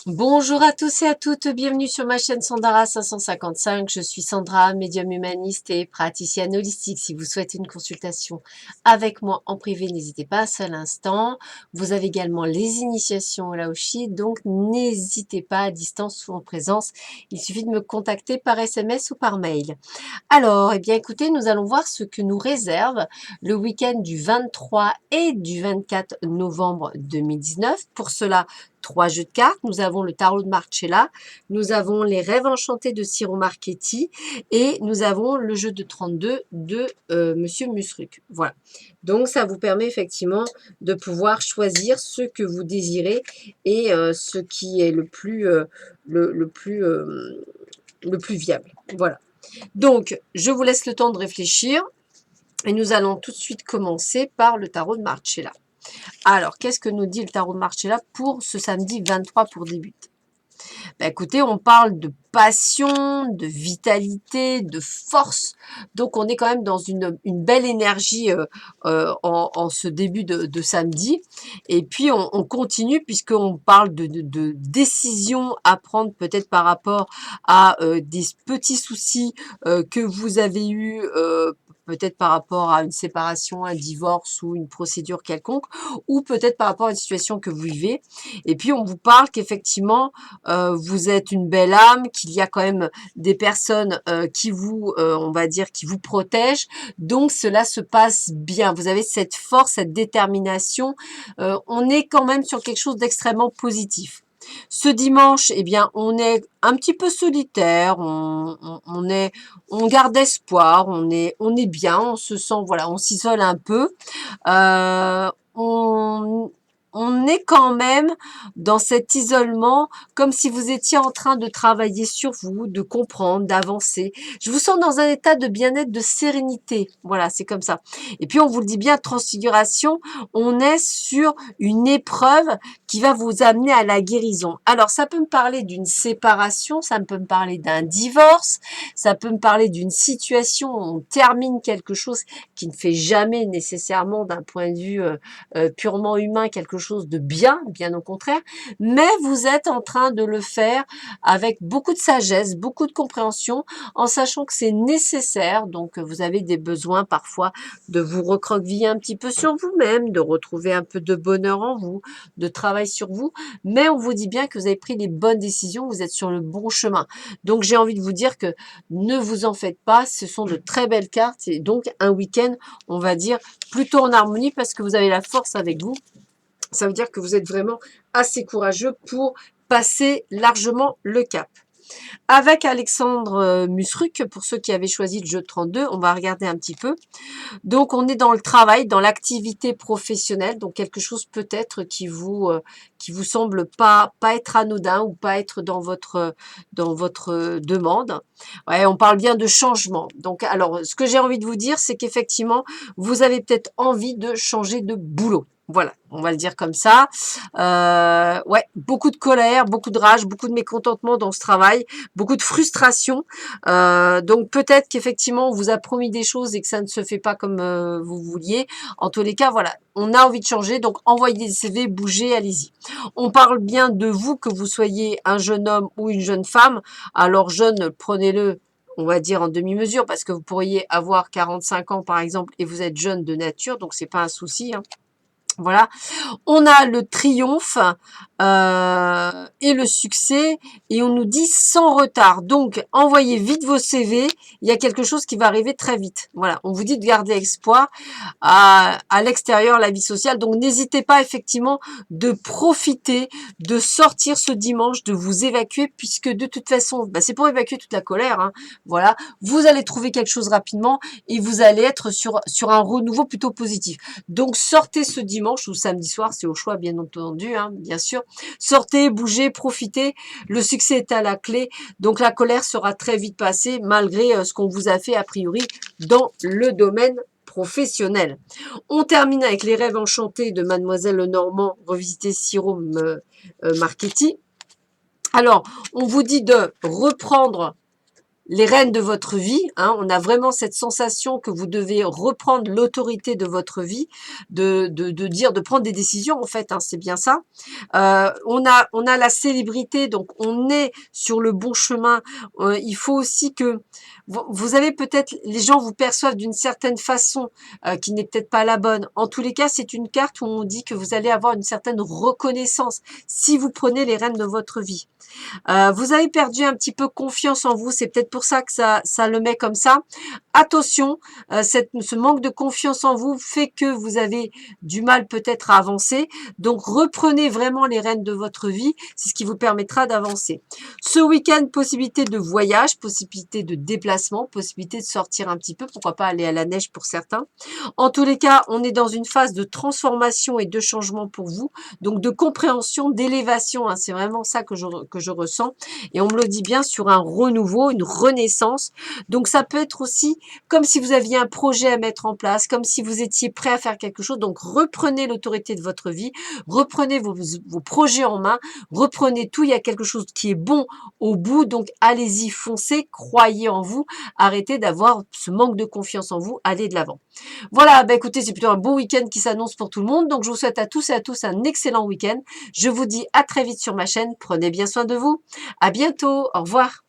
Bonjour à tous et à toutes, bienvenue sur ma chaîne Sandara 555. Je suis Sandra, médium humaniste et praticienne holistique. Si vous souhaitez une consultation avec moi en privé, n'hésitez pas un seul instant. Vous avez également les initiations au Laoshi, donc n'hésitez pas à distance ou en présence. Il suffit de me contacter par SMS ou par mail. Alors, eh bien écoutez, nous allons voir ce que nous réserve le week-end du 23 et du 24 novembre 2019. Pour cela, 3 jeux de cartes. Nous avons le tarot de Marcella, nous avons les rêves enchantés de Ciro Marchetti et nous avons le jeu de 32 de Monsieur Musruc. Voilà. Donc, ça vous permet effectivement de pouvoir choisir ce que vous désirez et ce qui est le plus viable. Voilà. Donc, je vous laisse le temps de réfléchir et nous allons tout de suite commencer par le tarot de Marcella. Alors, qu'est-ce que nous dit le tarot de Marcella pour ce samedi 23 pour débuter? Ben, écoutez, on parle de passion, de vitalité, de force. Donc, on est quand même dans une belle énergie en ce début de samedi. Et puis, on continue puisqu'on parle de décisions à prendre peut-être par rapport à des petits soucis que vous avez eus peut-être par rapport à une séparation, un divorce ou une procédure quelconque, ou peut-être par rapport à une situation que vous vivez. Et puis, on vous parle qu'effectivement, vous êtes une belle âme, qu'il y a quand même des personnes qui vous, on va dire, qui vous protègent. Donc, cela se passe bien. Vous avez cette force, cette détermination. On est quand même sur quelque chose d'extrêmement positif. Ce dimanche, eh bien, on est un petit peu solitaire, on garde espoir, on est bien, on se sent, voilà, on s'isole un peu. Euh, on, on est quand même dans cet isolement comme si vous étiez en train de travailler sur vous, de comprendre, d'avancer. Je vous sens dans un état de bien-être, de sérénité. Voilà, c'est comme ça. Et puis, on vous le dit bien, transfiguration, on est sur une épreuve qui va vous amener à la guérison. Alors, ça peut me parler d'une séparation, ça peut me parler d'un divorce, ça peut me parler d'une situation où on termine quelque chose qui ne fait jamais nécessairement d'un point de vue purement humain quelque chose de bien, bien au contraire, mais vous êtes en train de le faire avec beaucoup de sagesse, beaucoup de compréhension, en sachant que c'est nécessaire. Donc, vous avez des besoins parfois de vous recroqueviller un petit peu sur vous-même, de retrouver un peu de bonheur en vous, de travail sur vous, mais on vous dit bien que vous avez pris les bonnes décisions, vous êtes sur le bon chemin. Donc, j'ai envie de vous dire que ne vous en faites pas, ce sont de très belles cartes et donc un week-end, on va dire, plutôt en harmonie parce que vous avez la force avec vous. Ça veut dire que vous êtes vraiment assez courageux pour passer largement le cap. Avec Alexandre Musruc, pour ceux qui avaient choisi le jeu de 32, on va regarder un petit peu. Donc, on est dans le travail, dans l'activité professionnelle, donc quelque chose peut-être qui vous semble pas être anodin ou pas être dans votre demande. Ouais, on parle bien de changement. Donc, alors, ce que j'ai envie de vous dire, c'est qu'effectivement, vous avez peut-être envie de changer de boulot. Voilà, on va le dire comme ça. Ouais, beaucoup de colère, beaucoup de rage, beaucoup de mécontentement dans ce travail, beaucoup de frustration. Donc peut-être qu'effectivement on vous a promis des choses et que ça ne se fait pas comme vous vouliez. En tous les cas, voilà, on a envie de changer, donc envoyez des CV, bougez, allez-y. On parle bien de vous, que vous soyez un jeune homme ou une jeune femme. Alors jeune, prenez-le on va dire en demi-mesure, parce que vous pourriez avoir 45 ans par exemple et vous êtes jeune de nature, donc c'est pas un souci. Hein. Voilà, on a le triomphe et le succès et on nous dit sans retard. Donc, envoyez vite vos CV. Il y a quelque chose qui va arriver très vite. Voilà, on vous dit de garder espoir à l'extérieur, la vie sociale. Donc, n'hésitez pas effectivement de profiter, de sortir ce dimanche, de vous évacuer puisque de toute façon, bah, c'est pour évacuer toute la colère. Hein. Voilà, vous allez trouver quelque chose rapidement et vous allez être sur un renouveau plutôt positif. Donc, sortez ce dimanche ou samedi soir, c'est au choix, bien entendu, hein, bien sûr. Sortez, bougez, profitez. Le succès est à la clé. Donc, la colère sera très vite passée, malgré ce qu'on vous a fait, a priori, dans le domaine professionnel. On termine avec les rêves enchantés de Mademoiselle Lenormand, revisiter Ciro Marchetti. Alors, on vous dit de reprendre les rênes de votre vie. Hein, on a vraiment cette sensation que vous devez reprendre l'autorité de votre vie, de prendre des décisions en fait. Hein, c'est bien ça. On a la célébrité, donc on est sur le bon chemin. Il faut aussi que vous avez peut-être, les gens vous perçoivent d'une certaine façon qui n'est peut-être pas la bonne. En tous les cas, c'est une carte où on dit que vous allez avoir une certaine reconnaissance si vous prenez les rênes de votre vie. Vous avez perdu un petit peu confiance en vous, c'est peut-être pour ça que ça le met comme ça. Attention, ce manque de confiance en vous fait que vous avez du mal peut-être à avancer. Donc reprenez vraiment les rênes de votre vie, c'est ce qui vous permettra d'avancer. Ce week-end, possibilité de voyage, possibilité de déplacement, possibilité de sortir un petit peu, pourquoi pas aller à la neige pour certains. En tous les cas, on est dans une phase de transformation et de changement pour vous, donc de compréhension, d'élévation, hein, c'est vraiment ça que je ressens. Et on me le dit bien sur un renouveau, une renaissance. Donc ça peut être aussi comme si vous aviez un projet à mettre en place, comme si vous étiez prêt à faire quelque chose. Donc reprenez l'autorité de votre vie, reprenez vos projets en main, reprenez tout. Il y a quelque chose qui est bon au bout. Donc allez-y, foncez, croyez en vous, arrêtez d'avoir ce manque de confiance en vous, allez de l'avant. Voilà, bah écoutez, c'est plutôt un beau week-end qui s'annonce pour tout le monde. Donc je vous souhaite à tous et à tous un excellent week-end. Je vous dis à très vite sur ma chaîne. Prenez bien soin de vous. À bientôt. Au revoir.